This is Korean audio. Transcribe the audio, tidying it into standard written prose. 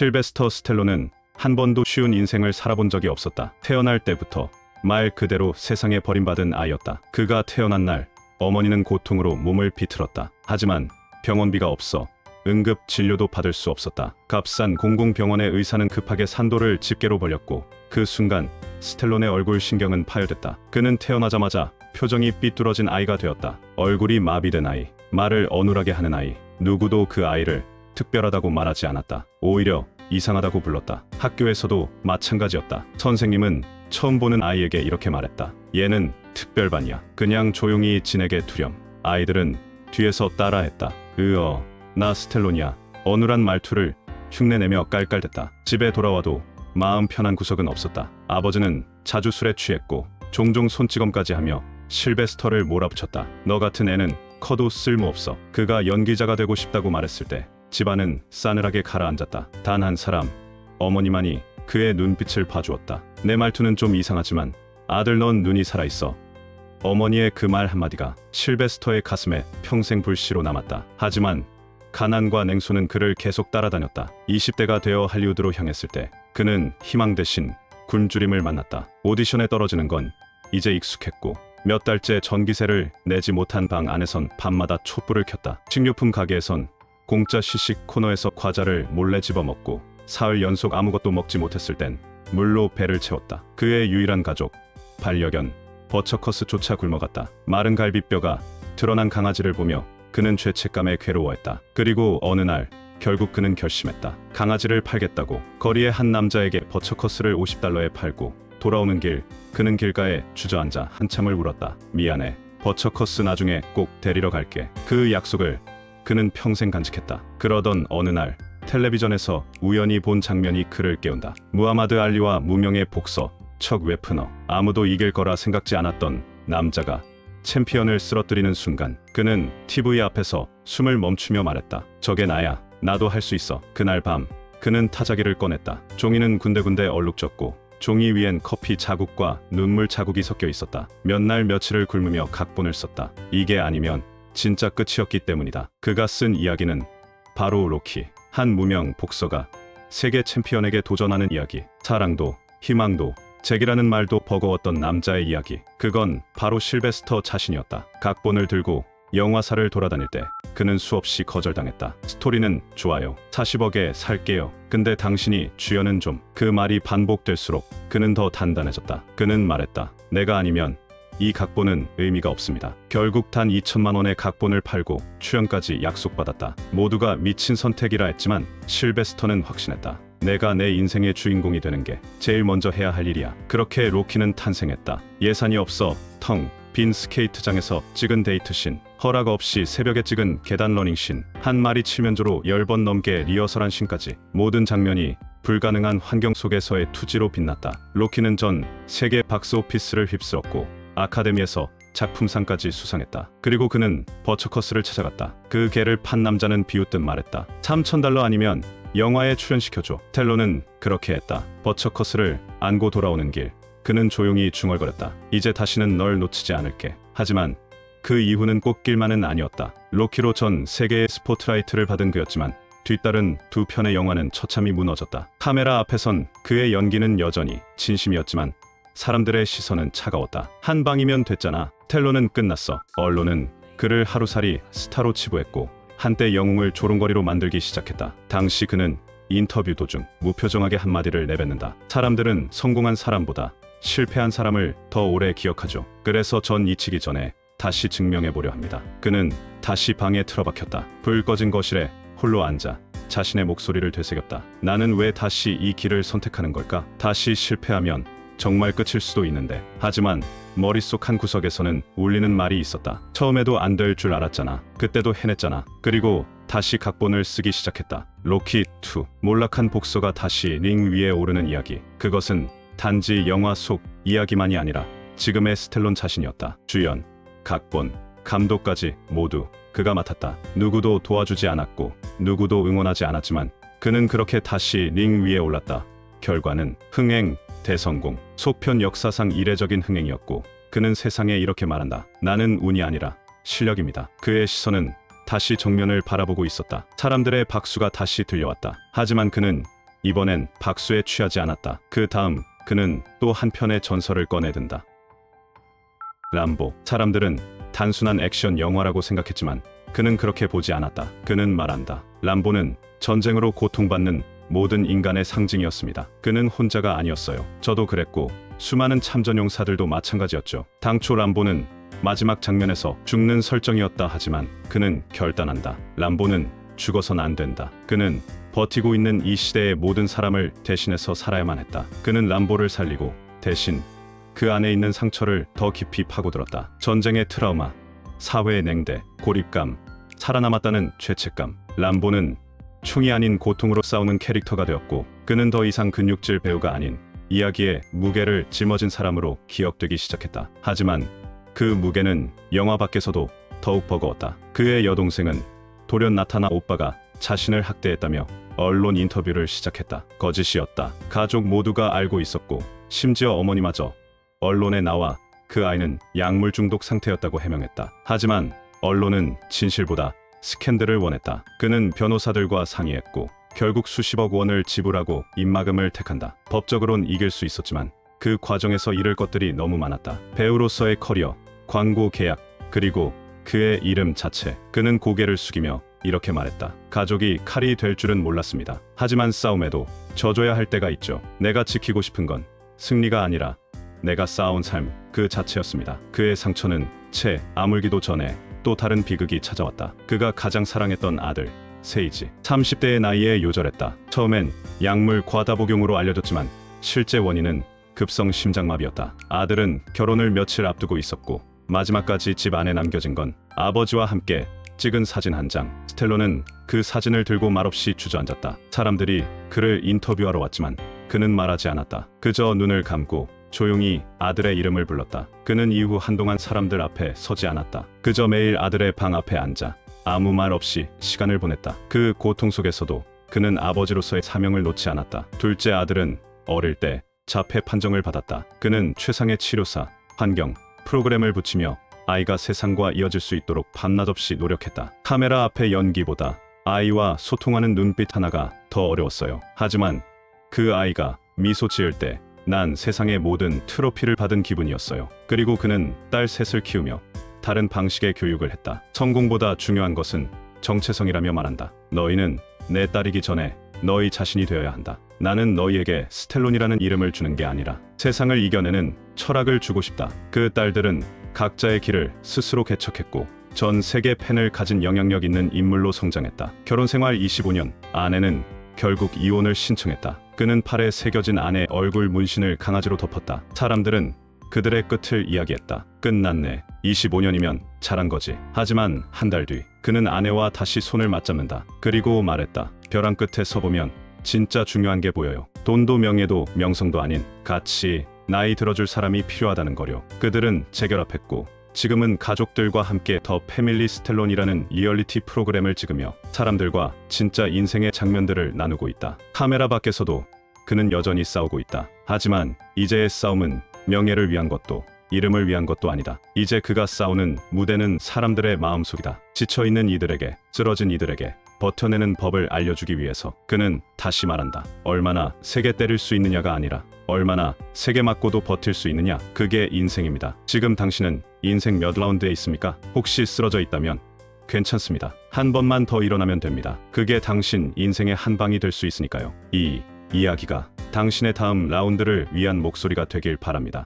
실베스터 스텔론은 한 번도 쉬운 인생을 살아본 적이 없었다. 태어날 때부터 말 그대로 세상에 버림받은 아이였다. 그가 태어난 날 어머니는 고통으로 몸을 비틀었다. 하지만 병원비가 없어 응급 진료도 받을 수 없었다. 값싼 공공병원의 의사는 급하게 산도를 집게로 벌렸고 그 순간 스텔론의 얼굴 신경은 파열됐다. 그는 태어나자마자 표정이 삐뚤어진 아이가 되었다. 얼굴이 마비된 아이, 말을 어눌하게 하는 아이. 누구도 그 아이를 특별하다고 말하지 않았다. 오히려 이상하다고 불렀다. 학교에서도 마찬가지였다. 선생님은 처음 보는 아이에게 이렇게 말했다. 얘는 특별반이야. 그냥 조용히 지내게 두렴. 아이들은 뒤에서 따라했다. 나 스텔론이야. 어눌한 말투를 흉내내며 깔깔댔다. 집에 돌아와도 마음 편한 구석은 없었다. 아버지는 자주 술에 취했고 종종 손찌검까지 하며 실베스터를 몰아붙였다. 너 같은 애는 커도 쓸모없어. 그가 연기자가 되고 싶다고 말했을 때 집안은 싸늘하게 가라앉았다. 단 한 사람, 어머니만이 그의 눈빛을 봐주었다. 내 말투는 좀 이상하지만 아들 넌 눈이 살아있어. 어머니의 그 말 한마디가 실베스터의 가슴에 평생 불씨로 남았다. 하지만 가난과 냉소는 그를 계속 따라다녔다. 20대가 되어 할리우드로 향했을 때 그는 희망 대신 굶주림을 만났다. 오디션에 떨어지는 건 이제 익숙했고 몇 달째 전기세를 내지 못한 방 안에선 밤마다 촛불을 켰다. 식료품 가게에선 공짜 시식 코너에서 과자를 몰래 집어먹고 사흘 연속 아무것도 먹지 못했을 땐 물로 배를 채웠다. 그의 유일한 가족, 반려견 버처커스조차 굶어갔다. 마른 갈비뼈가 드러난 강아지를 보며 그는 죄책감에 괴로워했다. 그리고 어느 날 결국 그는 결심했다. 강아지를 팔겠다고. 거리의 한 남자에게 버처커스를 $50에 팔고 돌아오는 길 그는 길가에 주저앉아 한참을 울었다. 미안해. 버처커스 나중에 꼭 데리러 갈게. 그 약속을 그는 평생 간직했다. 그러던 어느 날 텔레비전에서 우연히 본 장면이 그를 깨운다. 무하마드 알리와 무명의 복서 척 웨프너. 아무도 이길 거라 생각지 않았던 남자가 챔피언을 쓰러뜨리는 순간 그는 TV 앞에서 숨을 멈추며 말했다. 저게 나야. 나도 할 수 있어. 그날 밤 그는 타자기를 꺼냈다. 종이는 군데군데 얼룩졌고 종이 위엔 커피 자국과 눈물 자국이 섞여 있었다. 몇 날 며칠을 굶으며 각본을 썼다. 이게 아니면 진짜 끝이었기 때문이다. 그가 쓴 이야기는 바로 로키. 한 무명 복서가 세계 챔피언에게 도전하는 이야기. 사랑도 희망도 잭이라는 말도 버거웠던 남자의 이야기. 그건 바로 실베스터 자신이었다. 각본을 들고 영화사를 돌아다닐 때 그는 수없이 거절당했다. 스토리는 좋아요. 40억에 살게요. 근데 당신이 주연은 좀. 그 말이 반복될수록 그는 더 단단해졌다. 그는 말했다. 내가 아니면 이 각본은 의미가 없습니다. 결국 단 2천만 원의 각본을 팔고 출연까지 약속받았다. 모두가 미친 선택이라 했지만 실베스터는 확신했다. 내가 내 인생의 주인공이 되는 게 제일 먼저 해야 할 일이야. 그렇게 로키는 탄생했다. 예산이 없어 텅 빈 스케이트장에서 찍은 데이트씬, 허락 없이 새벽에 찍은 계단 러닝씬, 한 마리 칠면조로 10번 넘게 리허설한 씬까지 모든 장면이 불가능한 환경 속에서의 투지로 빛났다. 로키는 전 세계 박스오피스를 휩쓸었고 아카데미에서 작품상까지 수상했다. 그리고 그는 버처커스를 찾아갔다. 그 개를 판 남자는 비웃듯 말했다. $3,000 아니면 영화에 출연시켜줘. 텔로는 그렇게 했다. 버처커스를 안고 돌아오는 길 그는 조용히 중얼거렸다. 이제 다시는 널 놓치지 않을게. 하지만 그 이후는 꽃길만은 아니었다. 로키로 전 세계의 스포트라이트를 받은 그였지만 뒤따른 두 편의 영화는 처참히 무너졌다. 카메라 앞에선 그의 연기는 여전히 진심이었지만 사람들의 시선은 차가웠다. 한 방이면 됐잖아. 텔로는 끝났어. 언론은 그를 하루살이 스타로 치부했고 한때 영웅을 조롱거리로 만들기 시작했다. 당시 그는 인터뷰 도중 무표정하게 한마디를 내뱉는다. 사람들은 성공한 사람보다 실패한 사람을 더 오래 기억하죠. 그래서 전 잊히기 전에 다시 증명해보려 합니다. 그는 다시 방에 틀어박혔다. 불 꺼진 거실에 홀로 앉아 자신의 목소리를 되새겼다. 나는 왜 다시 이 길을 선택하는 걸까? 다시 실패하면 정말 끝일 수도 있는데. 하지만 머릿속 한 구석에서는 울리는 말이 있었다. 처음에도 안 될 줄 알았잖아. 그때도 해냈잖아. 그리고 다시 각본을 쓰기 시작했다. 로키 2. 몰락한 복서가 다시 링 위에 오르는 이야기. 그것은 단지 영화 속 이야기만이 아니라 지금의 스텔론 자신이었다. 주연, 각본, 감독까지 모두 그가 맡았다. 누구도 도와주지 않았고 누구도 응원하지 않았지만 그는 그렇게 다시 링 위에 올랐다. 결과는 흥행, 대성공. 속편 역사상 이례적인 흥행이었고 그는 세상에 이렇게 말한다. 나는 운이 아니라 실력입니다. 그의 시선은 다시 정면을 바라보고 있었다. 사람들의 박수가 다시 들려왔다. 하지만 그는 이번엔 박수에 취하지 않았다. 그 다음 그는 또 한편의 전설을 꺼내든다. 람보. 사람들은 단순한 액션 영화라고 생각했지만 그는 그렇게 보지 않았다. 그는 말한다. 람보는 전쟁으로 고통받는 모든 인간의 상징이었습니다. 그는 혼자가 아니었어요. 저도 그랬고 수많은 참전용사들도 마찬가지였죠. 당초 람보는 마지막 장면에서 죽는 설정이었다 하지만 그는 결단한다. 람보는 죽어선 안 된다. 그는 버티고 있는 이 시대의 모든 사람을 대신해서 살아야만 했다. 그는 람보를 살리고 대신 그 안에 있는 상처를 더 깊이 파고들었다. 전쟁의 트라우마, 사회의 냉대, 고립감, 살아남았다는 죄책감. 람보는 총이 아닌 고통으로 싸우는 캐릭터가 되었고 그는 더 이상 근육질 배우가 아닌 이야기의 무게를 짊어진 사람으로 기억되기 시작했다. 하지만 그 무게는 영화 밖에서도 더욱 버거웠다. 그의 여동생은 돌연 나타나 오빠가 자신을 학대했다며 언론 인터뷰를 시작했다. 거짓이었다. 가족 모두가 알고 있었고 심지어 어머니마저 언론에 나와 그 아이는 약물 중독 상태였다고 해명했다. 하지만 언론은 진실보다 스캔들을 원했다. 그는 변호사들과 상의했고 결국 수십억 원을 지불하고 입막음을 택한다. 법적으론 이길 수 있었지만 그 과정에서 잃을 것들이 너무 많았다. 배우로서의 커리어, 광고 계약, 그리고 그의 이름 자체. 그는 고개를 숙이며 이렇게 말했다. 가족이 칼이 될 줄은 몰랐습니다. 하지만 싸움에도 져줘야 할 때가 있죠. 내가 지키고 싶은 건 승리가 아니라 내가 쌓아온 삶 그 자체였습니다. 그의 상처는 채 아물기도 전에 또 다른 비극이 찾아왔다. 그가 가장 사랑했던 아들 세이지. 30대의 나이에 요절했다. 처음엔 약물 과다 복용으로 알려졌지만 실제 원인은 급성 심장마비였다. 아들은 결혼을 며칠 앞두고 있었고 마지막까지 집 안에 남겨진 건 아버지와 함께 찍은 사진 한 장. 스텔로는 그 사진을 들고 말없이 주저앉았다. 사람들이 그를 인터뷰하러 왔지만 그는 말하지 않았다. 그저 눈을 감고 조용히 아들의 이름을 불렀다. 그는 이후 한동안 사람들 앞에 서지 않았다. 그저 매일 아들의 방 앞에 앉아 아무 말 없이 시간을 보냈다. 그 고통 속에서도 그는 아버지로서의 사명을 놓지 않았다. 둘째 아들은 어릴 때 자폐 판정을 받았다. 그는 최상의 치료사, 환경, 프로그램을 붙이며 아이가 세상과 이어질 수 있도록 밤낮 없이 노력했다. 카메라 앞의 연기보다 아이와 소통하는 눈빛 하나가 더 어려웠어요. 하지만 그 아이가 미소 지을 때 난 세상의 모든 트로피를 받은 기분이었어요. 그리고 그는 딸 셋을 키우며 다른 방식의 교육을 했다. 성공보다 중요한 것은 정체성이라며 말한다. 너희는 내 딸이기 전에 너희 자신이 되어야 한다. 나는 너희에게 스텔론이라는 이름을 주는 게 아니라 세상을 이겨내는 철학을 주고 싶다. 그 딸들은 각자의 길을 스스로 개척했고 전 세계 팬을 가진 영향력 있는 인물로 성장했다. 결혼 생활 25년, 아내는 결국 이혼을 신청했다. 그는 팔에 새겨진 아내 얼굴 문신을 강아지로 덮었다. 사람들은 그들의 끝을 이야기했다. 끝났네. 25년이면 잘한 거지. 하지만 한 달 뒤 그는 아내와 다시 손을 맞잡는다. 그리고 말했다. 벼랑 끝에 서보면 진짜 중요한 게 보여요. 돈도 명예도 명성도 아닌 같이 나이 들어줄 사람이 필요하다는 거려. 그들은 재결합했고 지금은 가족들과 함께 더 패밀리 스텔론이라는 리얼리티 프로그램을 찍으며 사람들과 진짜 인생의 장면들을 나누고 있다. 카메라 밖에서도 그는 여전히 싸우고 있다. 하지만 이제의 싸움은 명예를 위한 것도 이름을 위한 것도 아니다. 이제 그가 싸우는 무대는 사람들의 마음속이다. 지쳐있는 이들에게, 쓰러진 이들에게 버텨내는 법을 알려주기 위해서. 그는 다시 말한다. 얼마나 세게 때릴 수 있느냐가 아니라 얼마나 세게 맞고도 버틸 수 있느냐. 그게 인생입니다. 지금 당신은 인생 몇 라운드에 있습니까? 혹시 쓰러져 있다면 괜찮습니다. 한 번만 더 일어나면 됩니다. 그게 당신 인생의 한 방이 될 수 있으니까요. 이 이야기가 당신의 다음 라운드를 위한 목소리가 되길 바랍니다.